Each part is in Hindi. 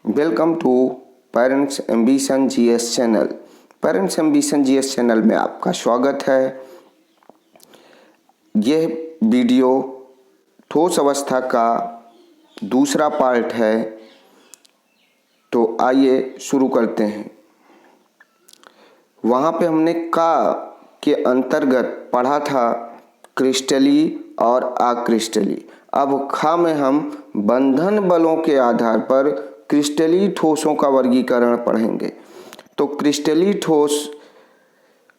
Welcome to parents ambition GS channel. Parents ambition GS channel में आपका स्वागत है। यह वीडियो ठोस अवस्था का दूसरा पार्ट है, तो आइए शुरू करते हैं। वहाँ पे हमने का के अंतर्गत पढ़ा था क्रिस्टली और अक्रिस्टली। अब खा में हम बंधन बलों के आधार पर क्रिस्टली ठोसों का वर्गीकरण पढ़ेंगे। तो क्रिस्टली ठोस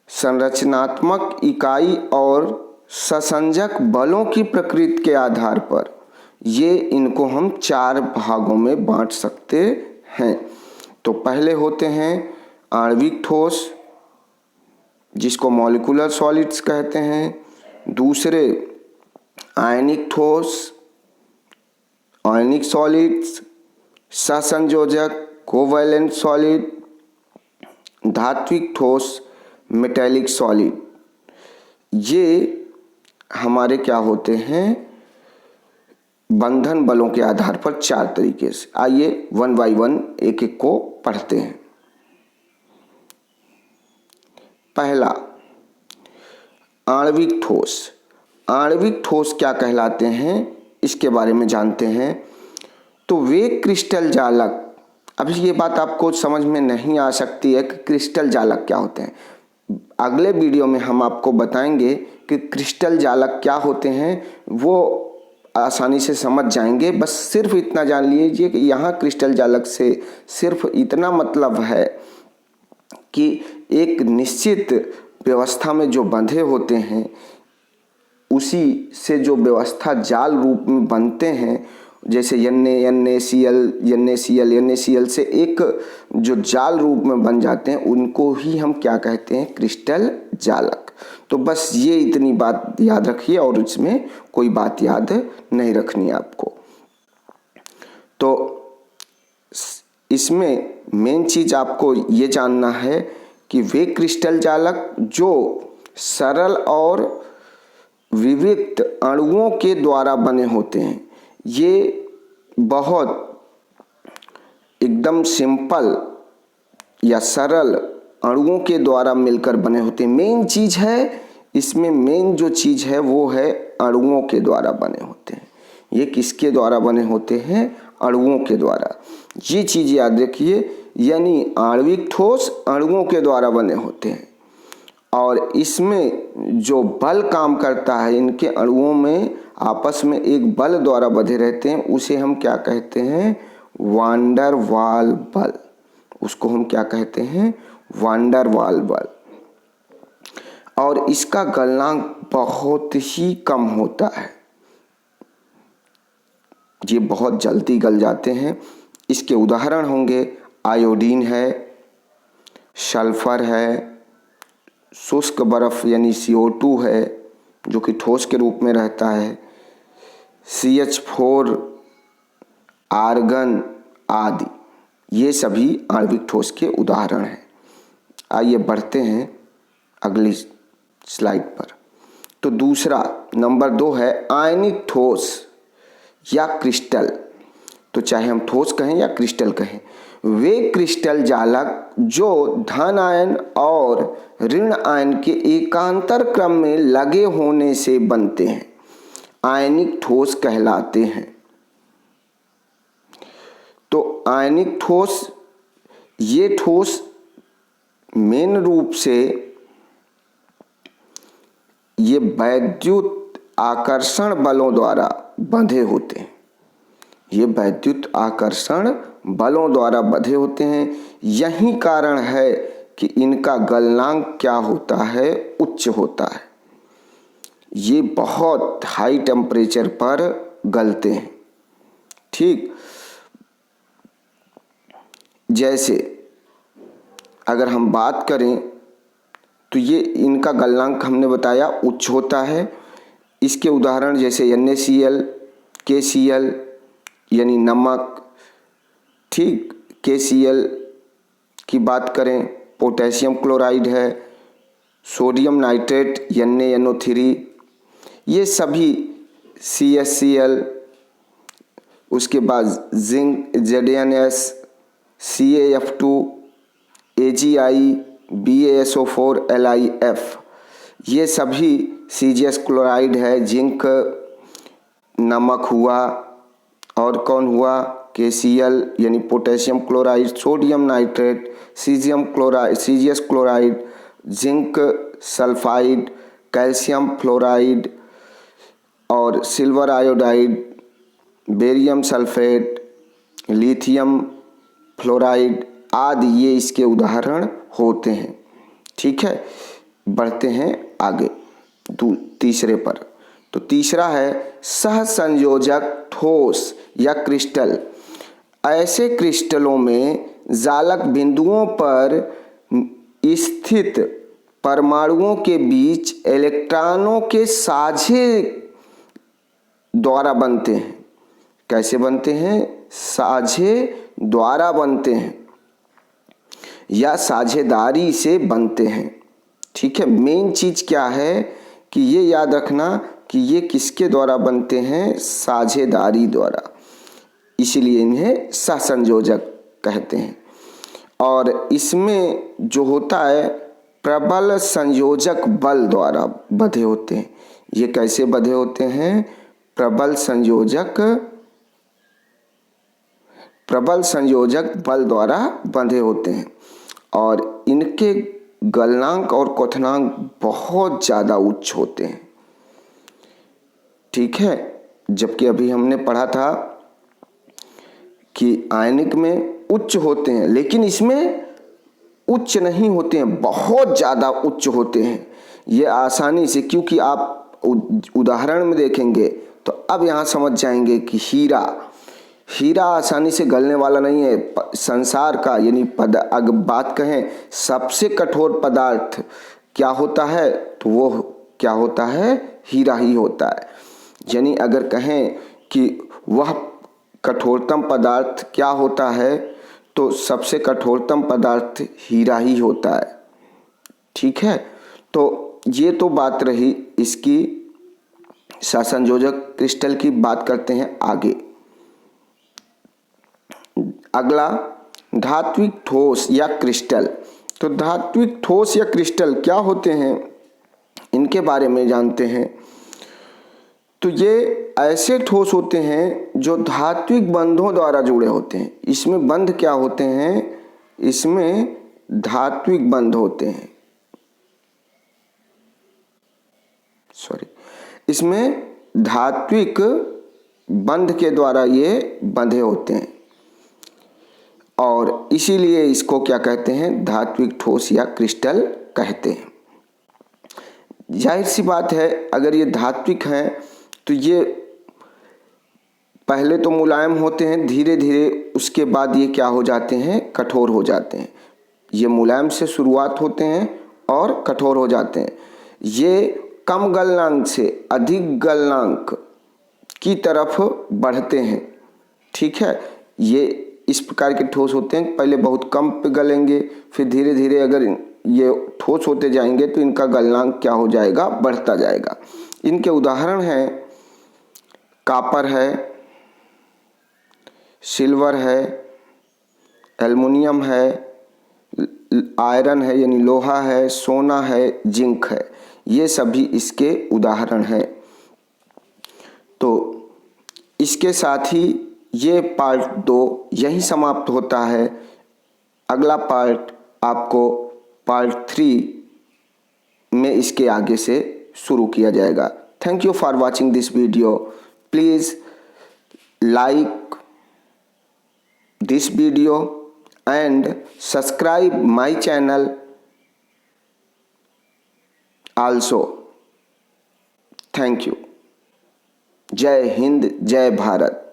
संरचनात्मक इकाई और ससंजक बलों की प्रकृति के आधार पर इनको हम चार भागों में बांट सकते हैं। तो पहले होते हैं आणविक ठोस, जिसको मॉलिक्यूलर सॉलिड्स कहते हैं। दूसरे आयनिक ठोस, आयनिक सॉलिड्स, सहसंयोजक कोवैलेंट सॉलिड, धात्विक ठोस, मेटेलिक सॉलिड। ये हमारे क्या होते हैं, बंधन बलों के आधार पर चार तरीके से। आइए वन बाय वन एक एक को पढ़ते हैं। पहला आणविक ठोस। आणविक ठोस क्या कहलाते हैं, इसके बारे में जानते हैं। तो वे क्रिस्टल जालक, अभी ये बात आपको समझ में नहीं आ सकती है कि क्रिस्टल जालक क्या होते हैं। अगले वीडियो में हम आपको बताएंगे कि क्रिस्टल जालक क्या होते हैं, वो आसानी से समझ जाएंगे। बस सिर्फ इतना जान लीजिए कि यहाँ क्रिस्टल जालक से सिर्फ इतना मतलब है कि एक निश्चित व्यवस्था में जो बंधे होते हैं, उसी से जो व्यवस्था जाल रूप में बनते हैं, जैसे NaCl से एक जो जाल रूप में बन जाते हैं, उनको ही हम क्या कहते हैं, क्रिस्टल जालक। तो बस ये इतनी बात याद रखिए और इसमें कोई बात याद नहीं रखनी है आपको। तो इसमें मेन चीज आपको ये जानना है कि वे क्रिस्टल जालक जो सरल और विविक्त अणुओं के द्वारा बने होते हैं, ये बहुत एकदम सिंपल या सरल अणुओं के द्वारा मिलकर बने होते हैं। मेन चीज है इसमें, मेन जो चीज है वो है अणुओं के द्वारा बने होते हैं। ये किसके द्वारा बने होते हैं, अणुओं के द्वारा। ये चीज याद रखिए, यानी आणविक ठोस अणुओं के द्वारा बने होते हैं और इसमें जो बल काम करता है, इनके अणुओं में आपस में एक बल द्वारा बंधे रहते हैं, उसे हम क्या कहते हैं, वांडर वाल बल। उसको हम क्या कहते हैं, वांडर वाल बल। और इसका गलनांक बहुत ही कम होता है, ये बहुत जल्दी गल जाते हैं। इसके उदाहरण होंगे आयोडीन है, सल्फर है, शुष्क बर्फ यानी CO2 है जो कि ठोस के रूप में रहता है, CH4, आर्गन आदि। ये सभी आणविक ठोस के उदाहरण हैं। आइए बढ़ते हैं अगली स्लाइड पर। तो दूसरा नंबर 2 है आयनिक ठोस या क्रिस्टल। तो चाहे हम ठोस कहें या क्रिस्टल कहें, वे क्रिस्टल जालक जो धन आयन और ऋण आयन के एकांतर क्रम में लगे होने से बनते हैं, आयनिक ठोस कहलाते हैं। तो आयनिक ठोस, ये ठोस मेन रूप से ये वैद्युत आकर्षण बलों द्वारा बंधे होते हैं। ये वैद्युत आकर्षण बलों द्वारा बंधे होते हैं। यही कारण है कि इनका गलनांक क्या होता है, उच्च होता है। ये बहुत हाई टेम्परेचर पर गलते हैं। ठीक, जैसे अगर हम बात करें तो ये इनका गलनांक हमने बताया उच्च होता है। इसके उदाहरण जैसे NaCl, KCl यानी नमक, ठीक, KCl की बात करें, पोटेशियम क्लोराइड है, सोडियम नाइट्रेट NaNO3, ये सभी CaCl, उसके बाद zinc ZnS, CaF2, AgI, BaSO4, LiF, ये सभी CgS क्लोराइड है। जिंक नमक हुआ, और कौन हुआ, KCl यानी potassium chloride, sodium nitrate, CgS chloride, zinc sulphide, calcium fluoride और silver iodide, barium sulphate, lithium fluoride आदि ये इसके उदाहरण होते हैं। ठीक है, बढ़ते हैं आगे तीसरे पर। तो तीसरा है सहसंयोजक ठोस या क्रिस्टल। ऐसे क्रिस्टलों में जालक बिंदुओं पर स्थित परमाणुओं के बीच इलेक्ट्रॉनों के साझे द्वारा बनते हैं। कैसे बनते हैं? साझे द्वारा बनते हैं या साझेदारी से बनते हैं। ठीक है, मेन चीज क्या है कि ये याद रखना कि ये किसके द्वारा बनते हैं? साझेदारी द्वारा, इसीलिए इन्हें सहसंयोजक कहते हैं। और इसमें जो होता है प्रबल संयोजक बल द्वारा बंधे होते हैं। ये कैसे बंधे होते हैं? प्रबल संयोजक बल द्वारा बंधे होते हैं और इनके गलनांक और क्वथनांक बहुत ज़्यादा उच्च होते हैं। ठीक है, जबकि अभी हमने पढ़ा था कि आयनिक में उच्च होते हैं, लेकिन इसमें उच्च नहीं होते हैं, बहुत ज़्यादा उच्च होते हैं। ये आसानी से, क्योंकि आप उदाहरण में देखेंगे तो अब यहाँ समझ जाएंगे कि हीरा आसानी से गलने वाला नहीं है। संसार का यानी अगर बात कहें सबसे कठोर पदार्थ क्या होता है, तो वो क्या होता है? हीरा ही होता है। यानी अगर कहें कि वह कठोरतम पदार्थ क्या होता है, तो सबसे कठोरतम पदार्थ हीरा ही होता है। ठीक है, तो ये तो बात रही इसकी सहसंयोजक क्रिस्टल की। बात करते हैं आगे। अगला धात्विक ठोस या क्रिस्टल। तो धात्विक ठोस या क्रिस्टल क्या होते हैं, इनके बारे में जानते हैं। तो ये ऐसे ठोस होते हैं जो धात्विक बंधों द्वारा जुड़े होते हैं। इसमें बंध क्या होते हैं? इसमें धात्विक बंध होते हैं, इसमें धात्विक बंध के द्वारा ये बंधे होते हैं और इसीलिए इसको क्या कहते हैं? धात्विक ठोस या क्रिस्टल कहते हैं। जाहिर सी बात है, अगर ये धात्विक हैं तो ये पहले तो मुलायम होते हैं, धीरे धीरे उसके बाद ये क्या हो जाते हैं? कठोर हो जाते हैं। ये मुलायम से शुरुआत होते हैं और कठोर हो जाते हैं। ये कम गलनांक से अधिक गलनांक की तरफ बढ़ते हैं। ठीक है, ये इस प्रकार के ठोस होते हैं। पहले बहुत कम पे गलेंगे, फिर धीरे धीरे अगर ये ठोस होते जाएंगे तो इनका गलनांक क्या हो जाएगा? बढ़ता जाएगा। इनके उदाहरण हैं कॉपर है, सिल्वर है, एल्युमिनियम है, आयरन है यानी लोहा है, सोना है, जिंक है। ये सभी इसके उदाहरण हैं। तो इसके साथ ही ये पार्ट 2 यहीं समाप्त होता है। अगला पार्ट आपको पार्ट 3 में इसके आगे से शुरू किया जाएगा। Thank you for watching this video. Please like this video and subscribe my channel also. Thank you. जय हिंद, जय भारत।